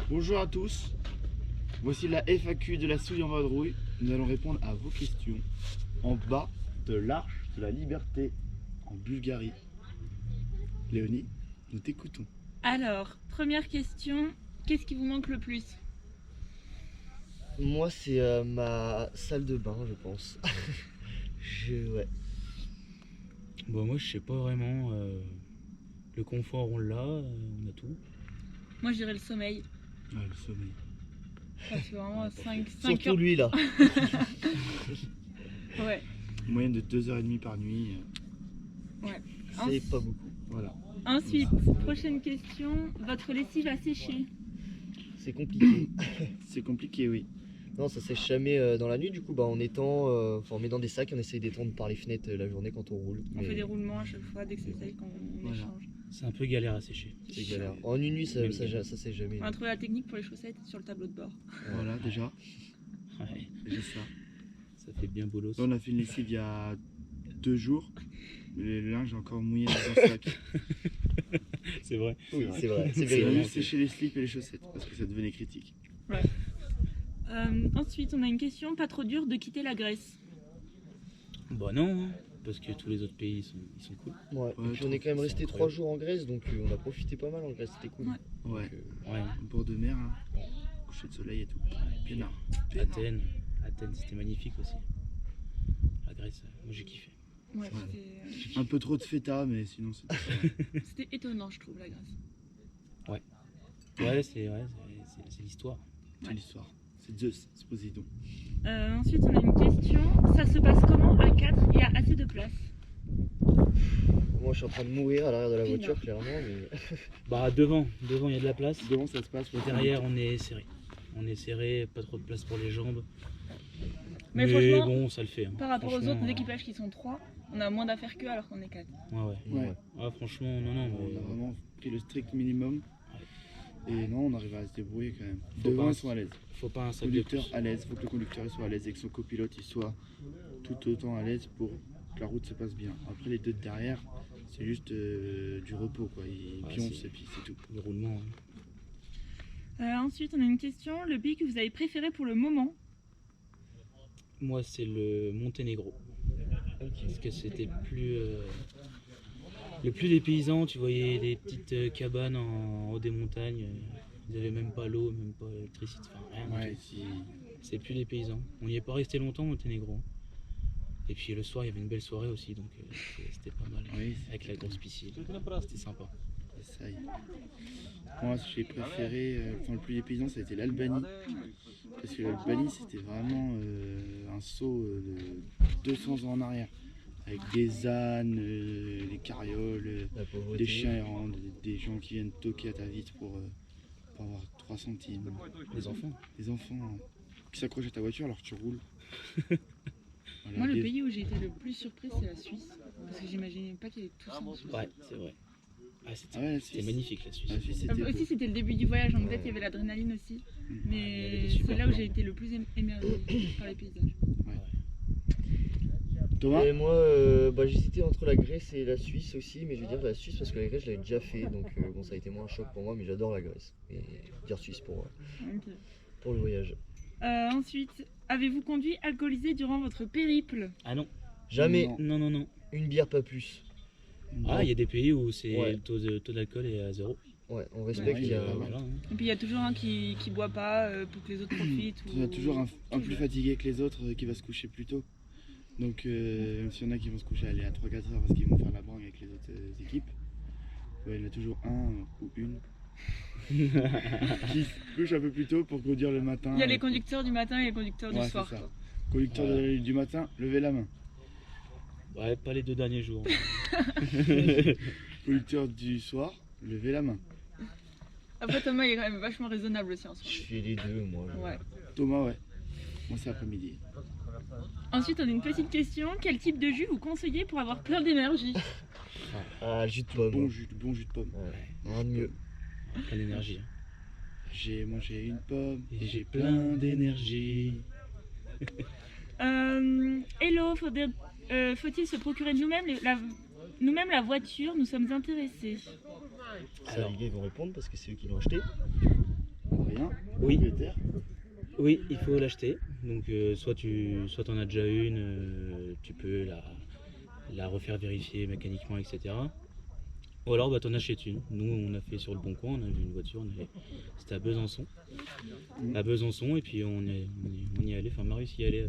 Bonjour à tous, voici la FAQ de la Souille en vadrouille. Nous allons répondre à vos questions en bas de l'Arche de la Liberté en Bulgarie. Léonie, nous t'écoutons. Alors, première question, qu'est-ce qui vous manque le plus? Moi, c'est ma salle de bain, je pense. Ouais. Bon, moi, je sais pas vraiment. Le confort, on l'a, on a tout. Moi je dirais le sommeil. Ah, le sommeil. Ça fait vraiment 5 Surtout heures. lui, là. Ouais. Une moyenne de 2h30 par nuit. C'est pas beaucoup. Voilà. Ensuite, prochaine question, votre lessive a séché? C'est compliqué. C'est compliqué, oui. Non, ça sèche jamais dans la nuit, du coup, on étend, on met dans des sacs et on essaye d'étendre par les fenêtres la journée quand on roule. On Mais fait des roulements à chaque fois dès que c'est sec, on Voilà. échange. C'est un peu galère à sécher. c'est galère. En une nuit, ça sèche jamais. On a trouvé la technique pour les chaussettes sur le tableau de bord. Voilà, déjà. Ouais, Déjà ça. ça fait bien bolos. Là, on a fait une lessive il y a 2 jours. Mais le linge est encore mouillé dans un sac. C'est vrai. Oui, c'est vrai. C'est On a vrai. juste séché les slips et les chaussettes parce que ça devenait critique. Ensuite, on a une question, pas trop dur de quitter la Grèce? Bah non, hein, parce que tous les autres pays ils sont cool. Ouais. Ouais, Et puis on est quand même c'est resté incroyable. 3 jours en Grèce, donc on a profité pas mal en Grèce, c'était cool. Ouais. Ouais. Donc, Ouais, Au bord de mer, hein. Coucher de soleil et tout. Peinard. Peinard. Athènes c'était magnifique aussi. La Grèce, moi j'ai kiffé. Ouais, Voilà. Un peu trop de feta, mais sinon c'était. c'était étonnant, je trouve, la Grèce. Ouais, c'est l'histoire. C'est l'histoire. C'est Zeus, c'est Poséidon. Ensuite, on a une question, ça se passe comment à 4? Il y a assez de place? moi, je suis en train de mourir à l'arrière de la Peinard. voiture, clairement. Mais... Bah devant il y a de la place. Devant, ça se passe. Et derrière on est serré. On est serré, pas trop de place pour les jambes. Mais Mais franchement, bon, ça le fait. Hein. Par rapport aux Franchement, autres équipages qui sont 3, on a moins d'affaires qu'eux alors qu'on est 4. Ouais. Ah, franchement, non. On a vraiment pris le strict minimum. Et non, on arrive à se débrouiller quand même. Faut Devant, pas- ils sont à l'aise. Faut pas un Le sac de conducteur plus. à l'aise. Faut que le conducteur il soit à l'aise et que son copilote il soit tout autant à l'aise pour que la route se passe bien. Après, les deux de derrière, c'est juste du repos quoi. Ils Ah, pioncent c'est- et puis c'est tout. Le roulement. Hein. Ensuite, on a une question, le pays que vous avez préféré pour le moment? Moi, c'est le Monténégro. Parce que c'était plus. Le plus dépaysant, tu voyais des petites cabanes en haut des montagnes. Ils n'avaient même pas l'eau, même pas l'électricité, enfin rien. du Ouais, tout. si. C'est plus dépaysant. On n'y est pas resté longtemps, Monténégro. Et puis le soir, il y avait une belle soirée aussi, donc c'était pas mal. Oui, Avec la grosse piscine. C'était sympa. ça y est. Moi, j'ai préféré, le plus dépaysant, ça a été l'Albanie. Parce que l'Albanie, c'était vraiment un saut de 200 ans en arrière. Avec des ânes, des carrioles, La pauvreté. des chiens errants, des gens qui viennent toquer à ta vitre pour avoir 3 centimes. Les enfants. Des enfants qui s'accrochent à ta voiture alors que tu roules. Voilà, Moi, le des- pays où j'ai été le plus surprise, c'est la Suisse. Parce que j'imaginais pas qu'il y avait tout ça en Suisse. Ouais, c'est vrai. Ah, c'était Ah ouais, la c'était Suisse. magnifique la Suisse. La Suisse, c'était beau. Aussi, c'était le début du voyage, donc peut-être il y avait l'adrénaline aussi. Il y avait Mais des super c'est là où plans. j'ai été le plus émerveillée par les paysages. Thomas, Et moi, j'hésitais entre la Grèce et la Suisse aussi, mais je vais dire la Suisse parce que la Grèce, je l'avais déjà fait, donc bon, ça a été moins un choc pour moi, mais j'adore la Grèce. Et je vais dire Suisse pour le voyage. Ensuite, avez-vous conduit alcoolisé durant votre périple? Ah non, Jamais Non. non. une bière, pas plus. Ah, il y a des pays où c'est Ouais. le taux d'alcool est à 0. Ouais, on respecte. Ouais, il y a... Voilà, hein. Et puis il y a toujours un qui boit pas pour que les autres profitent. il y a toujours un plus fatigué que les autres qui va se coucher plus tôt. Donc, même s'il y en a qui vont se coucher à 3-4 heures parce qu'ils vont faire la bringue avec les autres équipes, ouais, il y en a toujours un ou une qui se couche un peu plus tôt pour conduire le matin. Il y a les conducteurs du matin et les conducteurs Ouais, du c'est soir. ça. quoi. Conducteur du matin, levez la main. Ouais, pas les 2 derniers jours. Conducteur du soir, levez la main. Après, Thomas il est quand même vachement raisonnable aussi en ce Je fais les deux, moi. moment. Ouais. Thomas, ouais. Moi, c'est après-midi. Ensuite, on a une petite question. Quel type de jus vous conseillez pour avoir plein d'énergie? Ah, jus de pomme. Bon jus de pomme. Ouais, rien de mieux. Plein d'énergie. Hein. J'ai mangé une pomme Et j'ai plein d'énergie. Hello, faut-il se procurer de nous-mêmes la voiture? Nous sommes intéressés. Ça, les gars, ils vont répondre parce que c'est eux qui l'ont acheté. Rien. Oui. Propriétaire. Oui, il faut l'acheter. Donc soit t'en as déjà une, tu peux la refaire vérifier mécaniquement, etc. Ou alors t'en achètes une. Nous on a fait sur le Bon Coin, on a vu une voiture, c'était à Besançon. À Besançon et puis on y est allé, enfin Marius y est allé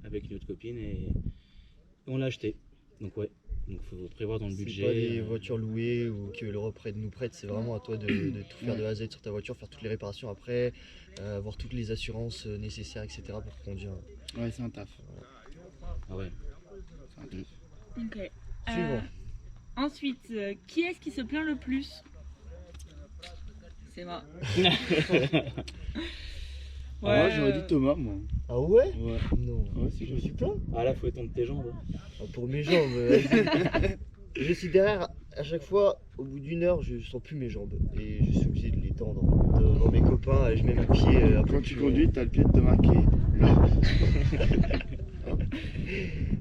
avec une autre copine et on l'a acheté. Donc ouais, donc faut prévoir dans le budget. C'est pas des voitures louées ou que l'Europe nous prête, c'est vraiment à toi de tout faire de A à Z sur ta voiture, faire toutes les réparations après, avoir toutes les assurances nécessaires, etc. pour conduire. Ouais, c'est un taf. Ah ouais. C'est un taf. Ok. Suivant. Ensuite, qui est-ce qui se plaint le plus? C'est moi. Moi j'aurais dit Thomas, moi. Ah ouais? Ouais. Non, Ouais, si, je me suis plaint. Ah là faut étendre tes jambes. Ah, pour mes jambes. Je suis derrière, à chaque fois, au bout d'une heure, je sens plus mes jambes. Et je suis obligé de les tendre devant mes copains et je mets mes pieds un peu Quand tu plus conduis, t'as le pied de te marquer.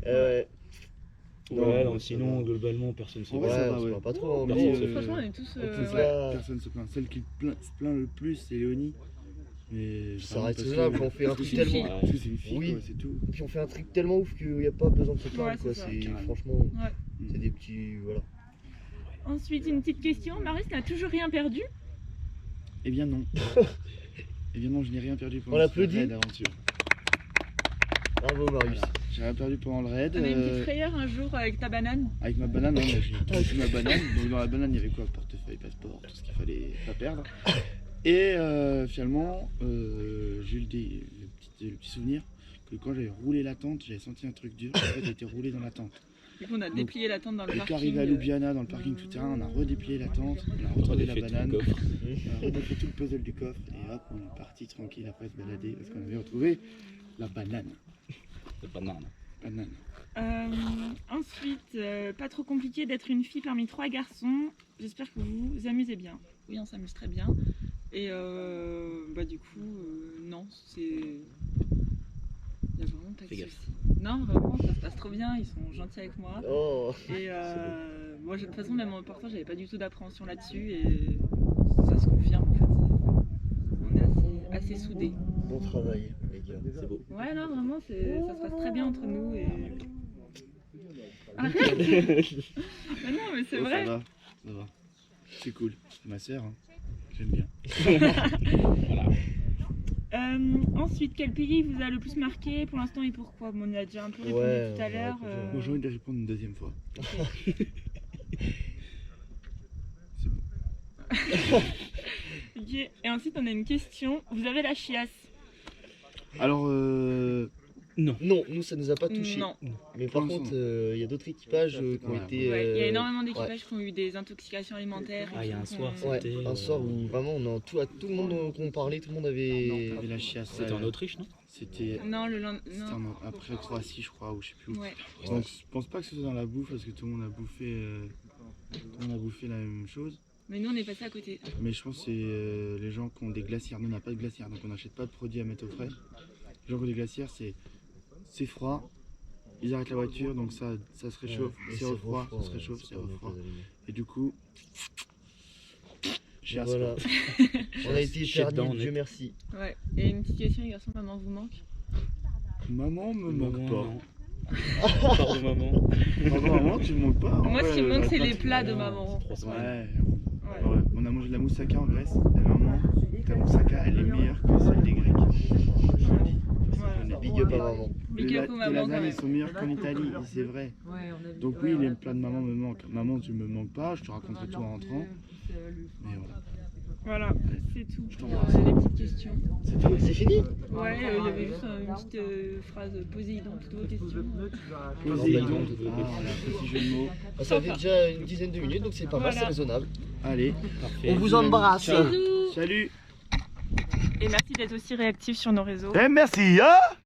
Ouais, Non, donc sinon globalement personne se Ouais, Ouais, ça va, on se ouais. plaint pas trop. Hein, Personne mais, se Franchement, on est tous. en plus, ouais. là, Personne se plaint. Celle qui se plaint le plus, c'est Léonie. Mais ça vraiment reste parce raisonnable que- quand on fait un parce que truc c'est une tellement. fille. Parce que c'est une fille, Oui. quoi, c'est tout. Puis on fait un truc tellement ouf qu'il n'y a pas besoin de se plaindre. Ouais, Quoi. c'est ça, C'est carrément. franchement, c'est des petits. Voilà. Ensuite, une petite question. Marius n'a toujours rien perdu? Eh bien non. Eh bien non, je n'ai rien perdu pendant On l'applaudit. ce raid aventure. Bravo Marius. Voilà. J'ai rien perdu pendant le raid. On a une petite frayeur un jour avec ta banane. Avec ma banane, hein, j'ai tout ma banane. Donc dans la banane, il y avait quoi? Portefeuille, passeport, tout ce qu'il fallait pas perdre. Et finalement, j'ai eu le petit souvenir que quand j'avais roulé la tente, j'avais senti un truc dur. En fait, j'ai été roulé dans la tente. Du coup, on a déplié la tente dans le Et puis parking. arrivé à Ljubljana, dans le parking souterrain, on a redéplié la tente, on a retrouvé la banane, on a redéplié tout le puzzle du coffre et hop, on est parti tranquille après se balader parce qu'on avait retrouvé la banane. C'est pas marrant. Banane. Ensuite, pas trop compliqué d'être une fille parmi 3 garçons. J'espère que vous vous amusez bien. Oui, on s'amuse très bien. Et du coup, non, c'est. Il n'y a vraiment pas de Fais gaffe. soucis. Non, vraiment, ça se passe trop bien. Ils sont gentils avec moi. Oh. Et moi, de toute façon, même en partant, j'avais pas du tout d'appréhension là-dessus. Et ça se confirme en fait. On est assez soudés. Bon travail, les gars. C'est beau. Ouais, non, vraiment, ça se passe très bien entre nous. Et... Arrête. Mais non, mais c'est Oh, vrai. Ça va. C'est cool. C'est ma sœur, hein. J'aime bien. Ensuite, quel pays vous a le plus marqué pour l'instant et pourquoi? Bon, on y a déjà un peu répondu Ouais, tout à on a l'heure. répondu. Moi, j'ai envie de répondre une deuxième fois. C'est bon. Ok. Et ensuite, on a une question. Vous avez la chiasse? Alors, Non. Non, nous ça nous a pas touché. Non. Mais par Pour contre, l'instant. il y a d'autres équipages qui ont Ouais. été. Ouais, il y a énormément ouais. d'équipages qui ont eu des intoxications alimentaires. et Ah, il y a tout, un soir, qu'on- Ouais, C'était, un soir où vraiment on a tout le monde qu'on parlait, tout le monde avait. on avait la chiasse. C'était en Autriche, non? C'était Non, le lendemain. Non. après Croatie, je crois, ou je sais plus où. Ouais. Donc, je pense pas que ce soit dans la bouffe parce que tout le monde a bouffé, la même chose. Mais nous, on est passé à côté. Mais je pense que c'est les gens qui ont des glacières. Nous, on n'a pas de glacières, donc on n'achète pas de produits à mettre au frais. Les gens qui ont des glacières, c'est froid. Ils arrêtent la voiture, donc ça se réchauffe. Et C'est refroid, ça se ouais, réchauffe, c'est pas bon refroid. pour les aliments. Et du coup, chiasse. Voilà. On a été Chier dedans, éternués, on est- Dieu merci. Ouais. Et une petite question, les garçons, maman vous manque? Maman me manque Maman, pas. non. Pardon maman. Maman, tu me manques pas. Moi, ce qui me Ouais, manque, c'est ouais, les plats de Non, maman. 3 semaines. Ouais. Ouais. On a mangé de la moussaka en Grèce. Et maman, ta moussaka, elle est meilleure que celle des Grecs. Je le dis. Ouais. Big up à maman. Big up aux Les mamans quand lasagnes, même. ils sont meilleurs qu'en Italie, et c'est vrai. Donc oui, les plats de maman me manquent. Maman, tu me manques pas, je te raconterai tout en rentrant. Mais voilà. Voilà, c'est tout Je pour t'embrasse. les petites questions. C'est fini? Ouais, il y avait juste une petite phrase Poséidon, toutes vos questions. Poséidon. Poséidon. Ah, un petit jeu de mots. Ah, ça fait déjà une dizaine de minutes, donc c'est pas mal, Voilà. c'est raisonnable. Allez, Parfait. On vous embrasse. Bisous. salut. Et merci d'être aussi réactifs sur nos réseaux. Et merci, hein.